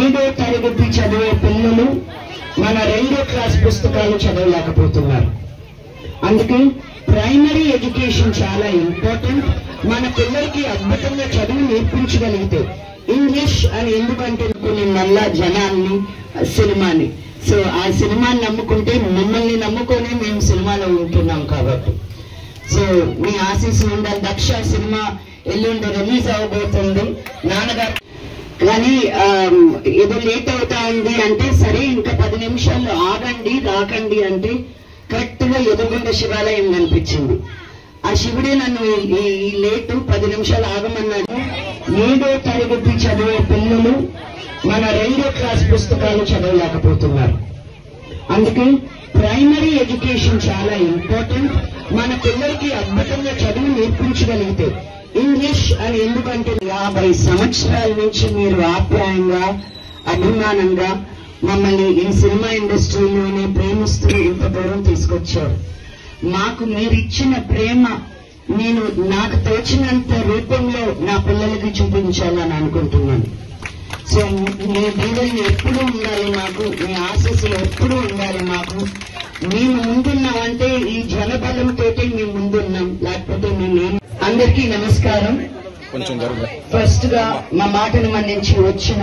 ఏడో తరగతి చదివే పిల్లలు మన 2వ క్లాస్ పుస్తకాలు చదవలేకపోతున్నారు. అందుకే ప్రైమరీ ఎడ్యుకేషన్ చాలా ఇంపార్టెంట్. మన పిల్లలకి అద్భుతంగా చదువు నేర్పించగలిగితే ఇంగ్లీష్ అని ఎందుకంటే కొన్ని నల్ల జనాన్ని సినిమాని, సో ఆ సినిమాని నమ్ముకుంటే మిమ్మల్ని నమ్ముకొని మేము సినిమాలో ఉంటున్నాం కాబట్టి సో మీ ఆశీస్సులు ఉండాలి. దక్ష సినిమా ఎల్లుండి రిలీజ్ అవ్వబోతుంది. నాన్నగారు కానీ ఏదో లేట్ అవుతా ఉంది అంటే సరే ఇంకా 10 నిమిషాలు ఆగండి రాకండి అంటే కరెక్ట్ గా ఎదురుగుండ శివాలయం కనిపించింది. ఆ శివుడే నన్ను ఈ లేటు 10 నిమిషాలు ఆగమన్నాడు. ఏడో తరగతి చదివే పిల్లలు మన 2వ క్లాస్ పుస్తకాలు చదవలేకపోతున్నారు. అందుకే ప్రైమరీ ఎడ్యుకేషన్ చాలా ఇంపార్టెంట్. మన పిల్లలకి అద్భుతంగా చదువు నేర్పించగలిగితే ఇంగ్లీష్ అని ఎందుకంటే 50 సంవత్సరాల నుంచి మీరు ఆప్యాయంగా అభిమానంగా మమ్మల్ని ఈ సినిమా ఇండస్ట్రీలోనే ప్రేమిస్తూ ఇంత దూరం తీసుకొచ్చారు. మాకు మీరు ఇచ్చిన ప్రేమ నేను నాకు తోచినంత రూపంలో నా పిల్లలకి చూపించాలని అనుకుంటున్నాను. సో మీ దీవెనలు ఎప్పుడూ ఉండాలి మాకు, మీ ఆశీస్సులు ఎప్పుడూ ఉండాలి మాకు. మేము ముందున్నామంటే ఈ జనబలంతో మేము ముందున్నాం, లేకపోతే మేము. అందరికీ నమస్కారం. ఫస్ట్ గా మా మాటను మన్నించి వచ్చిన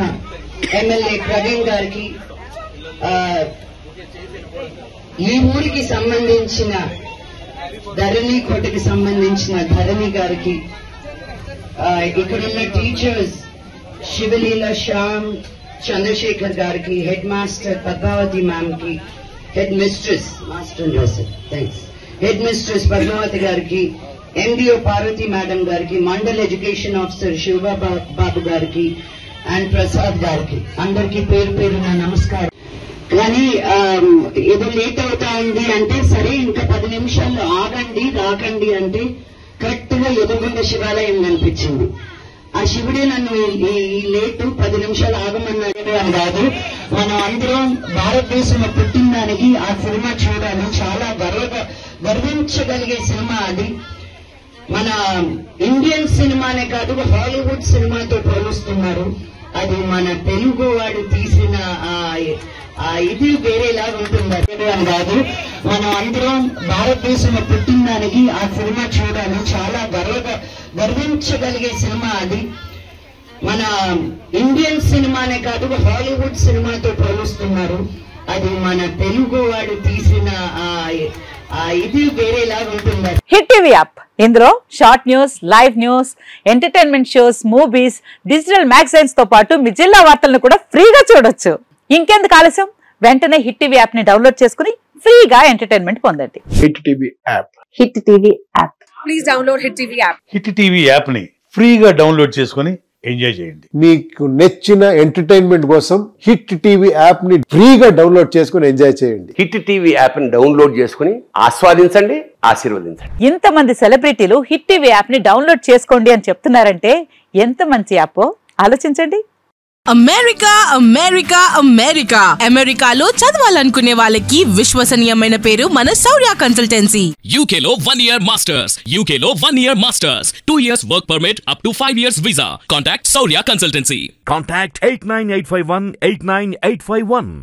ఎమ్మెల్యే ప్రవీణ్ గారికి, ఈ ఊరికి సంబంధించిన ధరణి కోటకి సంబంధించిన ధరణి గారికి, ఇక్కడున్న టీచర్స్ శివలీల శ్యామ్ చంద్రశేఖర్ గారికి, హెడ్ మాస్టర్ పద్మావతి మ్యామ్ కి, head mistress head mistress Padmavathi గారికి, ఎండిఓ పార్వతి మేడం గారికి, మండల్ ఎడ్యుకేషన్ ఆఫీసర్ శివబాబు గారికి అండ్ ప్రసాద్ గారికి అందరికీ పేరు పేరు నా నమస్కారం. కానీ ఏదో లేట్ అవుతా ఉంది అంటే సరే ఇంకా 10 నిమిషాలు ఆగండి రాకండి అంటే కరెక్ట్ గా ఎదురుగుండ శివాలయం కనిపించింది. ఆ శివుడే నన్ను ఈ లేటు 10 నిమిషాలు ఆగమన్నాడు అని కాదు. మనం అందరం భారతదేశంలో పుట్టిన దానికి ఆ సినిమా చూడాలి. చాలా గర్వించగలిగే సినిమా అది. మన ఇండియన్ సినిమానే కాదు హాలీవుడ్ సినిమాతో పోలుస్తున్నారు. అది మన తెలుగు వాడు తీసిన ఇది వేరేలాగా ఉంటుంది అని కాదు. మనం అందరం భారతదేశంలో పుట్టిన దానికి ఆ సినిమా చూడాలి. చాలా గర్వించగలిగే సినిమా అది. మన ఇండియన్ సినిమానే కాదు హాలీవుడ్ సినిమాతో పోలుస్తున్నారు. అది మన తెలుగు వాడు తీసిన ఇది వేరేలాగా ఉంటుంది. హిట్ టీవీ యాప్, ఇందులో short news, live news, entertainment shows, movies, digital magazines తో పాటు మీ జిల్లా వార్తలను కూడా ఫ్రీగా చూడొచ్చు. ఇంకెందుకు ఆలస్యం, వెంటనే హిట్ టీవీ యాప్ ని డౌన్లోడ్ చేసుకుని ఫ్రీగా ఎంటర్టైన్మెంట్ పొందండి. Hit TV app, hit TV app, please download hit TV app. Hit TV app ని ఫ్రీగా డౌన్లోడ్ చేసుకుని ఎంజాయ్ చేయండి. మీకు నచ్చిన ఎంటర్టైన్మెంట్ కోసం హిట్ టీవీ యాప్ ని ఫ్రీగా డౌన్లోడ్ చేసుకుని ఎంజాయ్ చేయండి. హిట్ టీవీ యాప్ ని డౌన్లోడ్ చేసుకుని ఆస్వాదించండి, ఆశీర్వదించండి. ఇంతమంది సెలబ్రిటీలు హిట్ టీవీ యాప్ ని డౌన్లోడ్ చేసుకోండి అని చెప్తున్నారంటే ఎంత మంచి యాప్ ఆలోచించండి. అమెరికా అమెరికా అమెరికా అమెరికాలో చదవాలనుకునే వాళ్ళకి విశ్వసనీయమైన పేరు మన శౌర్య కన్సల్టెన్సీ. UK లో 1 year masters, UK లో 1 year masters, 2 years work permit up to 5 years visa. Contact Saurya Consultancy. Contact 89851 89851.